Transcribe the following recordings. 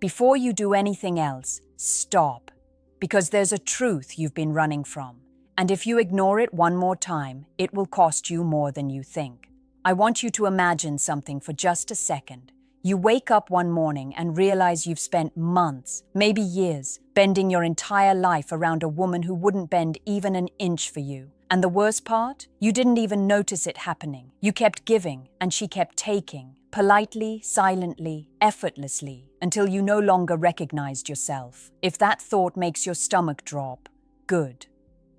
Before you do anything else, stop. Because there's a truth you've been running from. And if you ignore it one more time, it will cost you more than you think. I want you to imagine something for just a second. You wake up one morning and realize you've spent months, maybe years, bending your entire life around a woman who wouldn't bend even an inch for you. And the worst part? You didn't even notice it happening. You kept giving, and she kept taking, politely, silently, effortlessly, until you no longer recognized yourself. If that thought makes your stomach drop, good.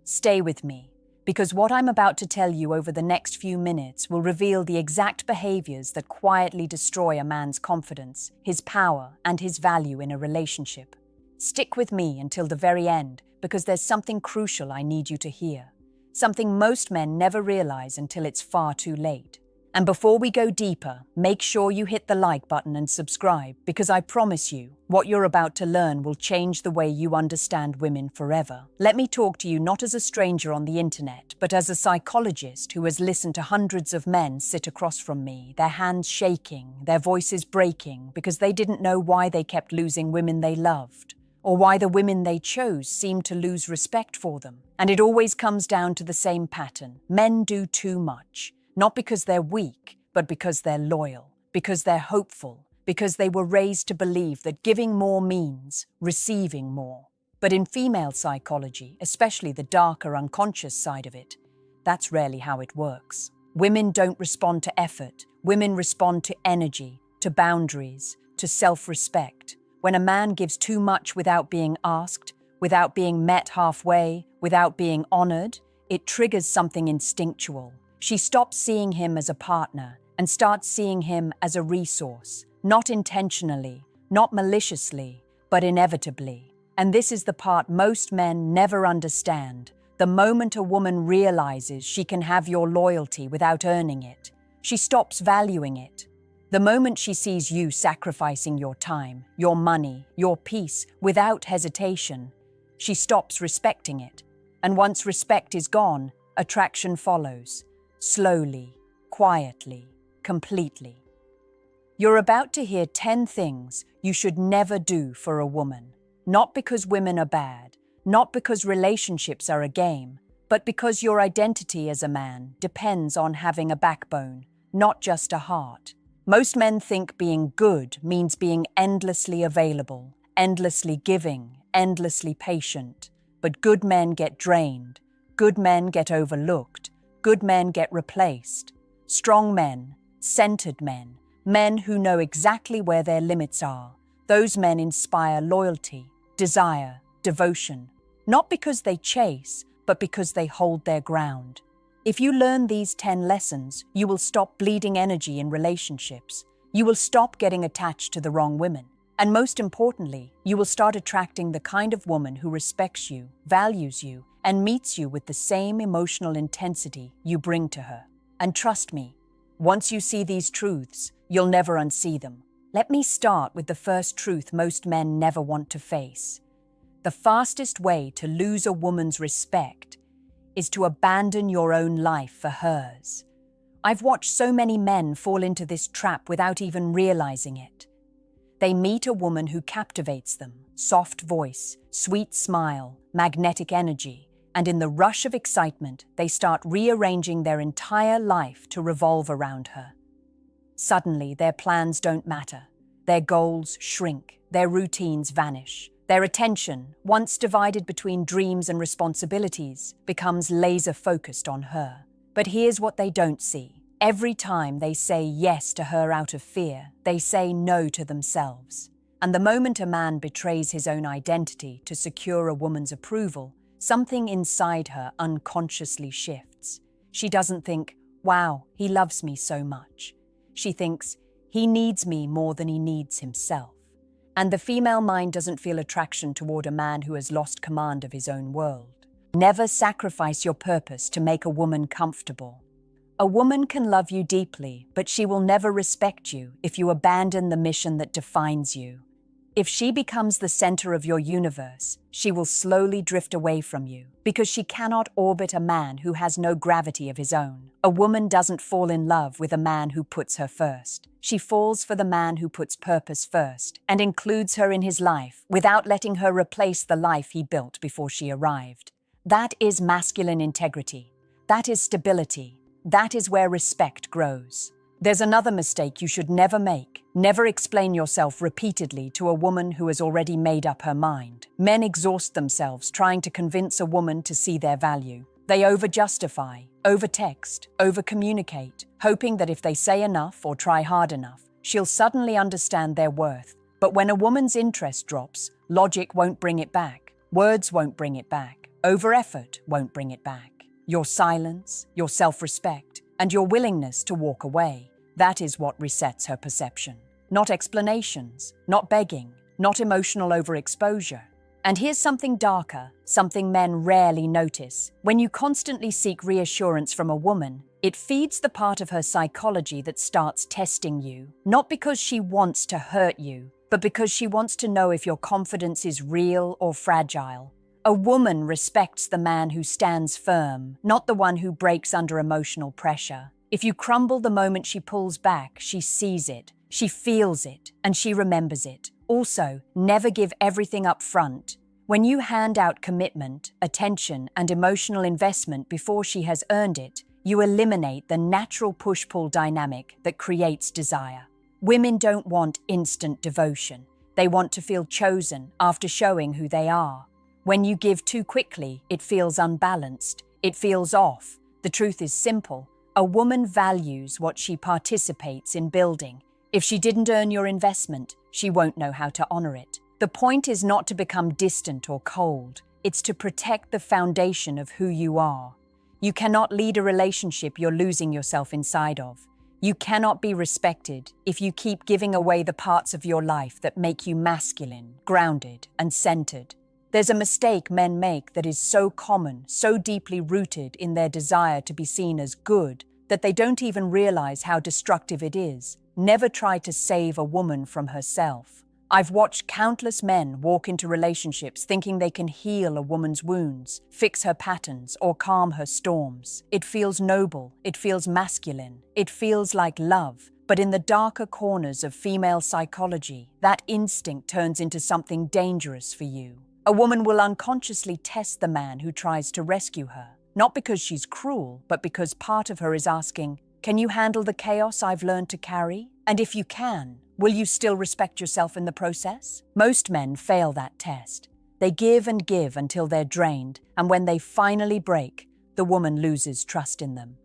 Stay with me. Because what I'm about to tell you over the next few minutes will reveal the exact behaviors that quietly destroy a man's confidence, his power, and his value in a relationship. Stick with me until the very end, because there's something crucial I need you to hear. Something most men never realize until it's far too late. And before we go deeper, make sure you hit the like button and subscribe, because I promise you, what you're about to learn will change the way you understand women forever. Let me talk to you not as a stranger on the internet, but as a psychologist who has listened to hundreds of men sit across from me, their hands shaking, their voices breaking, because they didn't know why they kept losing women they loved, or why the women they chose seemed to lose respect for them. And it always comes down to the same pattern. Men do too much. Not because they're weak, but because they're loyal, because they're hopeful, because they were raised to believe that giving more means receiving more. But in female psychology, especially the darker unconscious side of it, that's rarely how it works. Women don't respond to effort. Women respond to energy, to boundaries, to self-respect. When a man gives too much without being asked, without being met halfway, without being honored, it triggers something instinctual. She stops seeing him as a partner and starts seeing him as a resource, not intentionally, not maliciously, but inevitably. And this is the part most men never understand. The moment a woman realizes she can have your loyalty without earning it, she stops valuing it. The moment she sees you sacrificing your time, your money, your peace without hesitation, she stops respecting it. And once respect is gone, attraction follows. Slowly, quietly, completely. You're about to hear 10 things you should never do for a woman. Not because women are bad, not because relationships are a game, but because your identity as a man depends on having a backbone, not just a heart. Most men think being good means being endlessly available, endlessly giving, endlessly patient. But good men get drained. Good men get overlooked. Good men get replaced. Strong men, centered men, men who know exactly where their limits are. Those men inspire loyalty, desire, devotion. Not because they chase, but because they hold their ground. If you learn these 10 lessons, you will stop bleeding energy in relationships. You will stop getting attached to the wrong women. And most importantly, you will start attracting the kind of woman who respects you, values you, and meets you with the same emotional intensity you bring to her. And trust me, once you see these truths, you'll never unsee them. Let me start with the first truth most men never want to face. The fastest way to lose a woman's respect is to abandon your own life for hers. I've watched so many men fall into this trap without even realizing it. They meet a woman who captivates them, soft voice, sweet smile, magnetic energy, and in the rush of excitement, they start rearranging their entire life to revolve around her. Suddenly, their plans don't matter. Their goals shrink, their routines vanish. Their attention, once divided between dreams and responsibilities, becomes laser-focused on her. But here's what they don't see. Every time they say yes to her out of fear, they say no to themselves. And the moment a man betrays his own identity to secure a woman's approval, something inside her unconsciously shifts. She doesn't think, wow, he loves me so much. She thinks, he needs me more than he needs himself. And the female mind doesn't feel attraction toward a man who has lost command of his own world. Never sacrifice your purpose to make a woman comfortable. A woman can love you deeply, but she will never respect you if you abandon the mission that defines you. If she becomes the center of your universe, she will slowly drift away from you because she cannot orbit a man who has no gravity of his own. A woman doesn't fall in love with a man who puts her first. She falls for the man who puts purpose first and includes her in his life without letting her replace the life he built before she arrived. That is masculine integrity. That is stability. That is where respect grows. There's another mistake you should never make. Never explain yourself repeatedly to a woman who has already made up her mind. Men exhaust themselves trying to convince a woman to see their value. They over-justify, over-text, over-communicate, hoping that if they say enough or try hard enough, she'll suddenly understand their worth. But when a woman's interest drops, logic won't bring it back. Words won't bring it back. Over-effort won't bring it back. Your silence, your self-respect, and your willingness to walk away. That is what resets her perception. Not explanations, not begging, not emotional overexposure. And here's something darker, something men rarely notice. When you constantly seek reassurance from a woman, it feeds the part of her psychology that starts testing you, not because she wants to hurt you, but because she wants to know if your confidence is real or fragile. A woman respects the man who stands firm, not the one who breaks under emotional pressure. If you crumble the moment she pulls back, she sees it, she feels it, and she remembers it. Also, never give everything up front. When you hand out commitment, attention, and emotional investment before she has earned it, you eliminate the natural push-pull dynamic that creates desire. Women don't want instant devotion. They want to feel chosen after showing who they are. When you give too quickly, it feels unbalanced. It feels off. The truth is simple. A woman values what she participates in building. If she didn't earn your investment, she won't know how to honor it. The point is not to become distant or cold. It's to protect the foundation of who you are. You cannot lead a relationship you're losing yourself inside of. You cannot be respected if you keep giving away the parts of your life that make you masculine, grounded, and centered. There's a mistake men make that is so common, so deeply rooted in their desire to be seen as good, that they don't even realize how destructive it is. Never try to save a woman from herself. I've watched countless men walk into relationships thinking they can heal a woman's wounds, fix her patterns, or calm her storms. It feels noble, it feels masculine, it feels like love. But in the darker corners of female psychology, that instinct turns into something dangerous for you. A woman will unconsciously test the man who tries to rescue her, not because she's cruel, but because part of her is asking, can you handle the chaos I've learned to carry? And if you can, will you still respect yourself in the process? Most men fail that test. They give and give until they're drained, and when they finally break, the woman loses trust in them.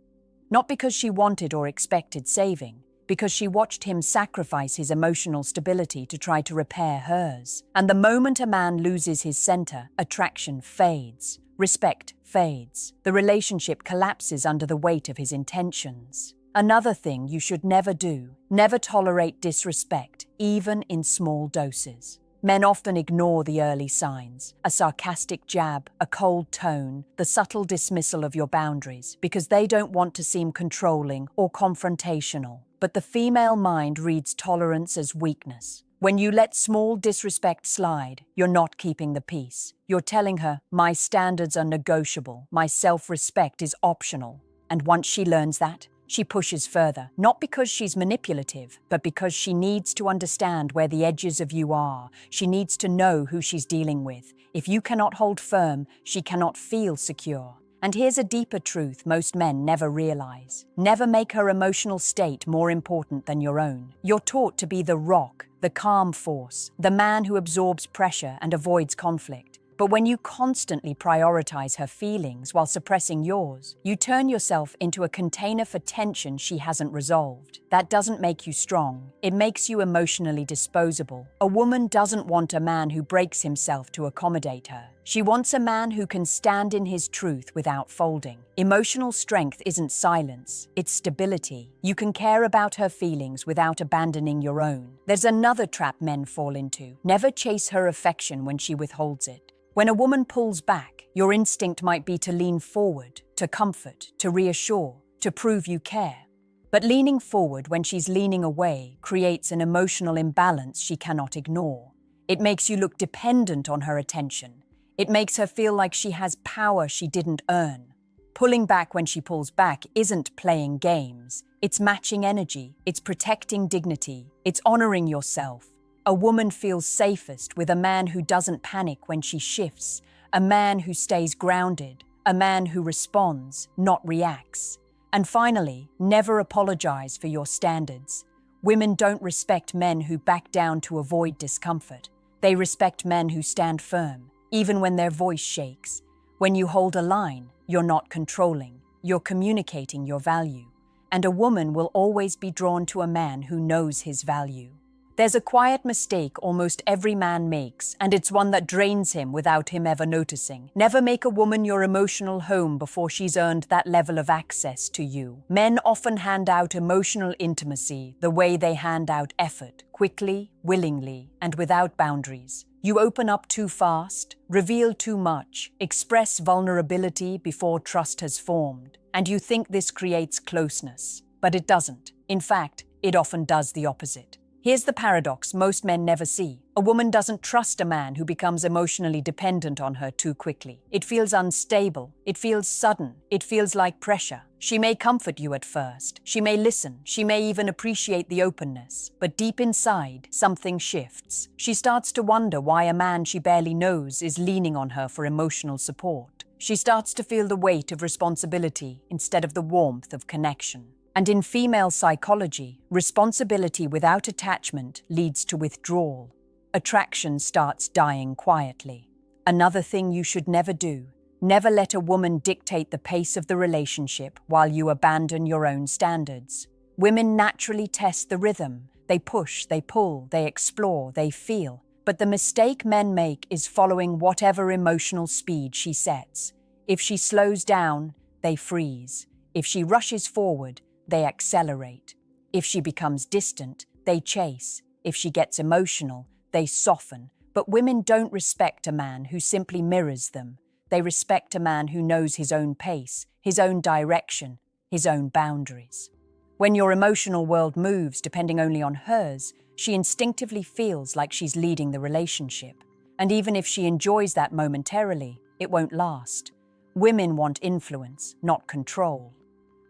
Not because she wanted or expected saving, because she watched him sacrifice his emotional stability to try to repair hers. And the moment a man loses his center, attraction fades, respect fades. The relationship collapses under the weight of his intentions. Another thing you should never do, never tolerate disrespect, even in small doses. Men often ignore the early signs, a sarcastic jab, a cold tone, the subtle dismissal of your boundaries, because they don't want to seem controlling or confrontational. But the female mind reads tolerance as weakness. When you let small disrespect slide, you're not keeping the peace. You're telling her, my standards are negotiable, my self-respect is optional. And once she learns that, she pushes further, not because she's manipulative, but because she needs to understand where the edges of you are. She needs to know who she's dealing with. If you cannot hold firm, she cannot feel secure. And here's a deeper truth most men never realize. Never make her emotional state more important than your own. You're taught to be the rock, the calm force, the man who absorbs pressure and avoids conflict. But when you constantly prioritize her feelings while suppressing yours, you turn yourself into a container for tension she hasn't resolved. That doesn't make you strong. It makes you emotionally disposable. A woman doesn't want a man who breaks himself to accommodate her. She wants a man who can stand in his truth without folding. Emotional strength isn't silence, it's stability. You can care about her feelings without abandoning your own. There's another trap men fall into. Never chase her affection when she withholds it. When a woman pulls back, your instinct might be to lean forward, to comfort, to reassure, to prove you care. But leaning forward when she's leaning away creates an emotional imbalance she cannot ignore. It makes you look dependent on her attention. It makes her feel like she has power she didn't earn. Pulling back when she pulls back isn't playing games. It's matching energy. It's protecting dignity. It's honoring yourself. A woman feels safest with a man who doesn't panic when she shifts, a man who stays grounded, a man who responds, not reacts. And finally, never apologize for your standards. Women don't respect men who back down to avoid discomfort. They respect men who stand firm, even when their voice shakes. When you hold a line, you're not controlling, you're communicating your value. And a woman will always be drawn to a man who knows his value. There's a quiet mistake almost every man makes, and it's one that drains him without him ever noticing. Never make a woman your emotional home before she's earned that level of access to you. Men often hand out emotional intimacy the way they hand out effort, quickly, willingly, and without boundaries. You open up too fast, reveal too much, express vulnerability before trust has formed, and you think this creates closeness. But it doesn't. In fact, it often does the opposite. Here's the paradox most men never see. A woman doesn't trust a man who becomes emotionally dependent on her too quickly. It feels unstable. It feels sudden. It feels like pressure. She may comfort you at first. She may listen. She may even appreciate the openness. But deep inside, something shifts. She starts to wonder why a man she barely knows is leaning on her for emotional support. She starts to feel the weight of responsibility instead of the warmth of connection. And in female psychology, responsibility without attachment leads to withdrawal. Attraction starts dying quietly. Another thing you should never do: never let a woman dictate the pace of the relationship while you abandon your own standards. Women naturally test the rhythm. They push, they pull, they explore, they feel. But the mistake men make is following whatever emotional speed she sets. If she slows down, they freeze. If she rushes forward, they accelerate. If she becomes distant, they chase. If she gets emotional, they soften. But women don't respect a man who simply mirrors them. They respect a man who knows his own pace, his own direction, his own boundaries. When your emotional world moves depending only on hers, she instinctively feels like she's leading the relationship. And even if she enjoys that momentarily, it won't last. Women want influence, not control.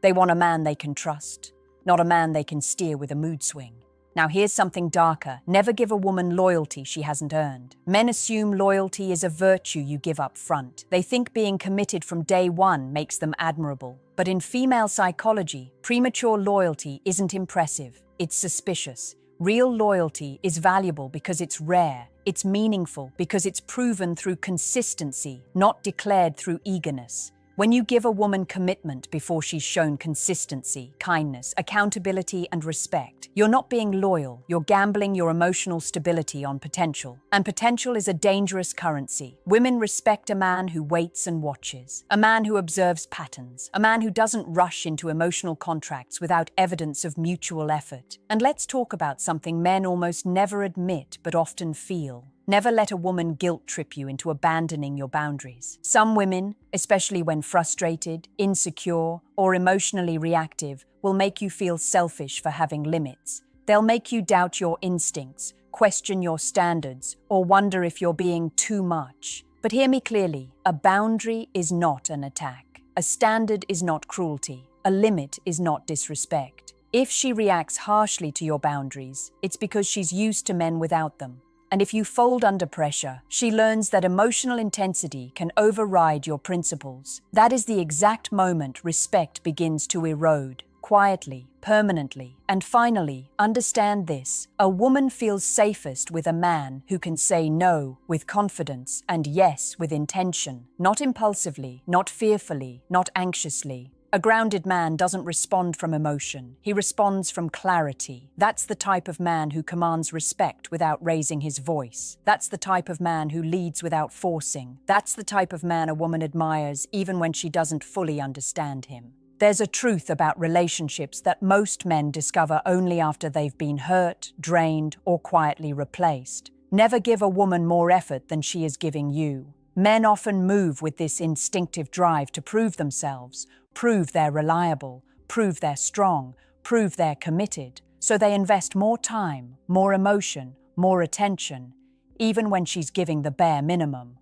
They want a man they can trust, not a man they can steer with a mood swing. Now here's something darker. Never give a woman loyalty she hasn't earned. Men assume loyalty is a virtue you give up front. They think being committed from day one makes them admirable. But in female psychology, premature loyalty isn't impressive. It's suspicious. Real loyalty is valuable because it's rare. It's meaningful because it's proven through consistency, not declared through eagerness. When you give a woman commitment before she's shown consistency, kindness, accountability, and respect, you're not being loyal, you're gambling your emotional stability on potential. And potential is a dangerous currency. Women respect a man who waits and watches, a man who observes patterns, a man who doesn't rush into emotional contracts without evidence of mutual effort. And let's talk about something men almost never admit but often feel. Never let a woman guilt trip you into abandoning your boundaries. Some women, especially when frustrated, insecure, or emotionally reactive, will make you feel selfish for having limits. They'll make you doubt your instincts, question your standards, or wonder if you're being too much. But hear me clearly, a boundary is not an attack. A standard is not cruelty. A limit is not disrespect. If she reacts harshly to your boundaries, it's because she's used to men without them. And if you fold under pressure, she learns that emotional intensity can override your principles. That is the exact moment respect begins to erode, quietly, permanently. And finally, understand this: a woman feels safest with a man who can say no with confidence and yes with intention, not impulsively, not fearfully, not anxiously. A grounded man doesn't respond from emotion. He responds from clarity. That's the type of man who commands respect without raising his voice. That's the type of man who leads without forcing. That's the type of man a woman admires even when she doesn't fully understand him. There's a truth about relationships that most men discover only after they've been hurt, drained, or quietly replaced. Never give a woman more effort than she is giving you. Men often move with this instinctive drive to prove themselves, prove they're reliable, prove they're strong, prove they're committed. So they invest more time, more emotion, more attention, even when she's giving the bare minimum.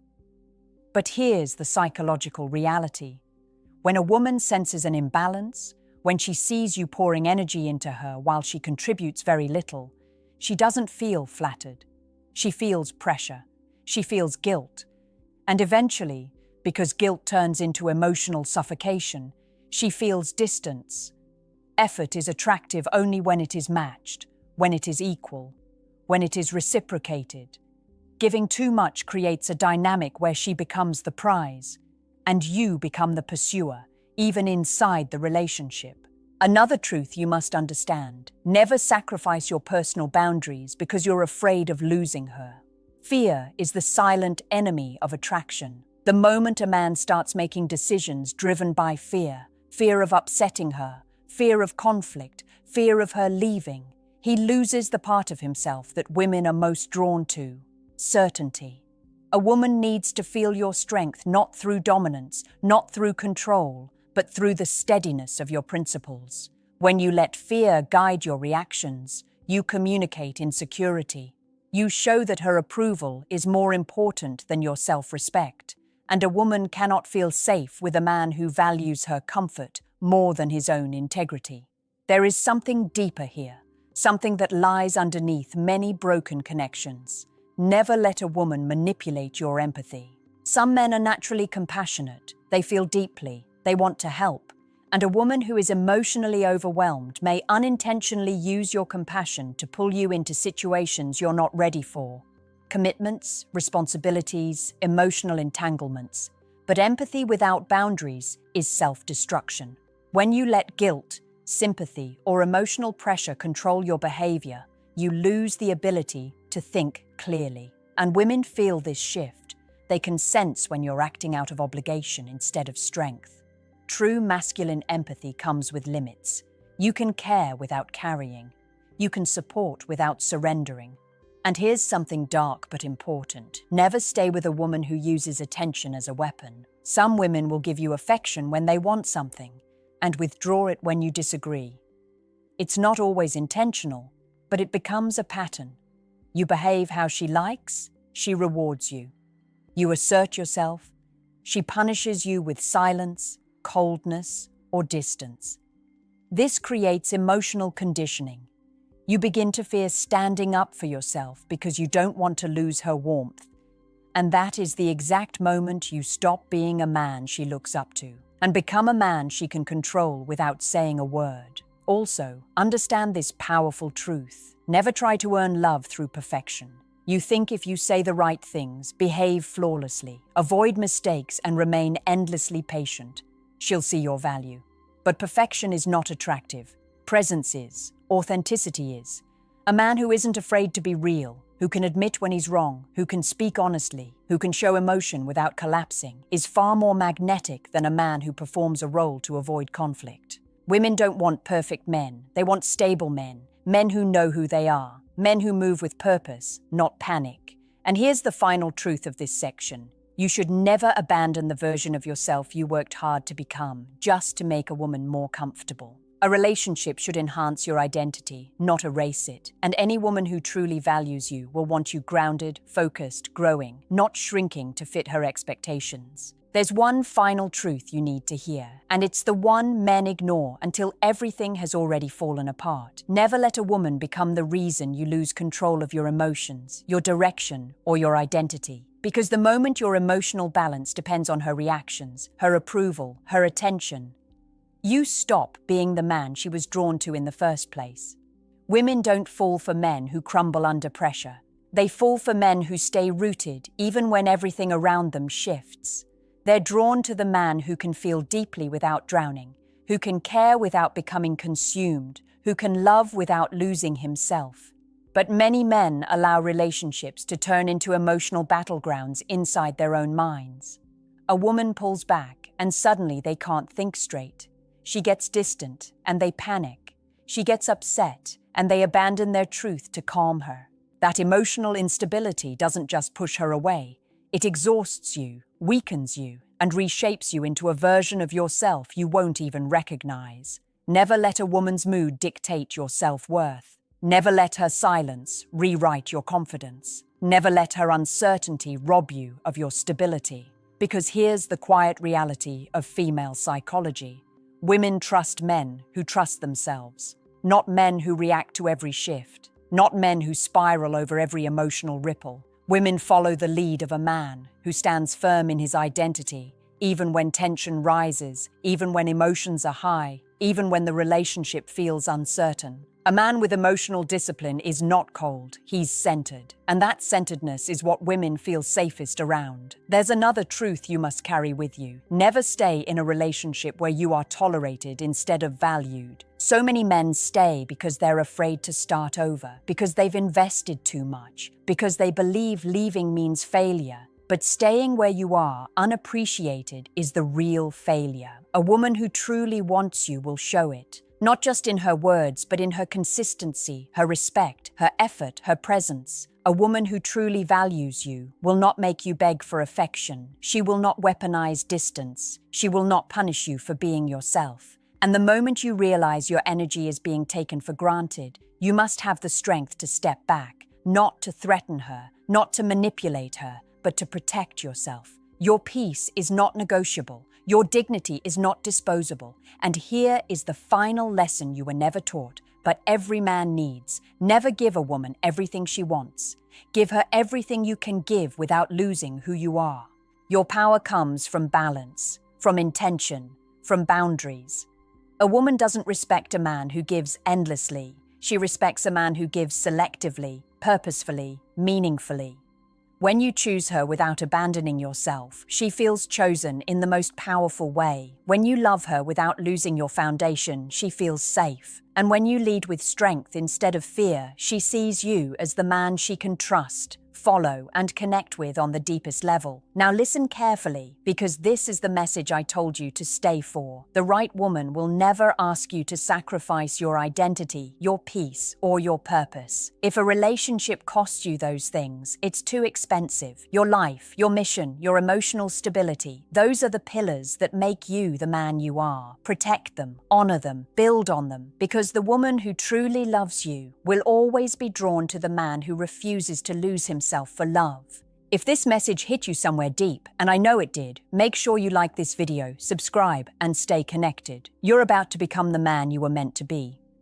But here's the psychological reality. When a woman senses an imbalance, when she sees you pouring energy into her while she contributes very little, she doesn't feel flattered. She feels pressure. She feels guilt. And eventually, because guilt turns into emotional suffocation, she feels distance. Effort is attractive only when it is matched, when it is equal, when it is reciprocated. Giving too much creates a dynamic where she becomes the prize, and you become the pursuer, even inside the relationship. Another truth you must understand: never sacrifice your personal boundaries because you're afraid of losing her. Fear is the silent enemy of attraction. The moment a man starts making decisions driven by fear, fear of upsetting her, fear of conflict, fear of her leaving, he loses the part of himself that women are most drawn to: certainty. A woman needs to feel your strength not through dominance, not through control, but through the steadiness of your principles. When you let fear guide your reactions, you communicate insecurity. You show that her approval is more important than your self-respect, and a woman cannot feel safe with a man who values her comfort more than his own integrity. There is something deeper here, something that lies underneath many broken connections. Never let a woman manipulate your empathy. Some men are naturally compassionate, they feel deeply, they want to help, and a woman who is emotionally overwhelmed may unintentionally use your compassion to pull you into situations you're not ready for. Commitments, responsibilities, emotional entanglements. But empathy without boundaries is self-destruction. When you let guilt, sympathy, or emotional pressure control your behavior, you lose the ability to think clearly. And women feel this shift. They can sense when you're acting out of obligation instead of strength. True masculine empathy comes with limits. You can care without carrying. You can support without surrendering. And here's something dark but important. Never stay with a woman who uses attention as a weapon. Some women will give you affection when they want something, and withdraw it when you disagree. It's not always intentional, but it becomes a pattern. You behave how she likes, she rewards you. You assert yourself, she punishes you with silence, coldness, or distance. This creates emotional conditioning. You begin to fear standing up for yourself because you don't want to lose her warmth. And that is the exact moment you stop being a man she looks up to and become a man she can control without saying a word. Also, understand this powerful truth. Never try to earn love through perfection. You think if you say the right things, behave flawlessly, avoid mistakes, and remain endlessly patient, she'll see your value. But perfection is not attractive. Presence is. Authenticity is. A man who isn't afraid to be real, who can admit when he's wrong, who can speak honestly, who can show emotion without collapsing, is far more magnetic than a man who performs a role to avoid conflict. Women don't want perfect men. They want stable men, men who know who they are, men who move with purpose, not panic. And here's the final truth of this section. You should never abandon the version of yourself you worked hard to become just to make a woman more comfortable. A relationship should enhance your identity, not erase it. And any woman who truly values you will want you grounded, focused, growing, not shrinking to fit her expectations. There's one final truth you need to hear, and it's the one men ignore until everything has already fallen apart. Never let a woman become the reason you lose control of your emotions, your direction, or your identity. Because the moment your emotional balance depends on her reactions, her approval, her attention, you stop being the man she was drawn to in the first place. Women don't fall for men who crumble under pressure. They fall for men who stay rooted even when everything around them shifts. They're drawn to the man who can feel deeply without drowning, who can care without becoming consumed, who can love without losing himself. But many men allow relationships to turn into emotional battlegrounds inside their own minds. A woman pulls back, and suddenly they can't think straight. She gets distant, and they panic. She gets upset, and they abandon their truth to calm her. That emotional instability doesn't just push her away. It exhausts you, weakens you, and reshapes you into a version of yourself you won't even recognize. Never let a woman's mood dictate your self-worth. Never let her silence rewrite your confidence. Never let her uncertainty rob you of your stability. Because here's the quiet reality of female psychology. Women trust men who trust themselves, not men who react to every shift, not men who spiral over every emotional ripple. Women follow the lead of a man who stands firm in his identity, even when tension rises, even when emotions are high, even when the relationship feels uncertain. A man with emotional discipline is not cold, he's centered. And that centeredness is what women feel safest around. There's another truth you must carry with you. Never stay in a relationship where you are tolerated instead of valued. So many men stay because they're afraid to start over, because they've invested too much, because they believe leaving means failure. But staying where you are, unappreciated, is the real failure. A woman who truly wants you will show it. Not just in her words, but in her consistency, her respect, her effort, her presence. A woman who truly values you will not make you beg for affection. She will not weaponize distance. She will not punish you for being yourself. And the moment you realize your energy is being taken for granted, you must have the strength to step back, not to threaten her, not to manipulate her, but to protect yourself. Your peace is not negotiable. Your dignity is not disposable. And here is the final lesson you were never taught, but every man needs. Never give a woman everything she wants. Give her everything you can give without losing who you are. Your power comes from balance, from intention, from boundaries. A woman doesn't respect a man who gives endlessly. She respects a man who gives selectively, purposefully, meaningfully. When you choose her without abandoning yourself, she feels chosen in the most powerful way. When you love her without losing your foundation, she feels safe. And when you lead with strength instead of fear, she sees you as the man she can trust, follow, and connect with on the deepest level. Now listen carefully, because this is the message I told you to stay for. The right woman will never ask you to sacrifice your identity, your peace, or your purpose. If a relationship costs you those things, it's too expensive. Your life, your mission, your emotional stability, those are the pillars that make you the man you are. Protect them, honor them, build on them, because the woman who truly loves you will always be drawn to the man who refuses to lose himself for love. If this message hit you somewhere deep, and I know it did, make sure you like this video, subscribe, and stay connected. You're about to become the man you were meant to be.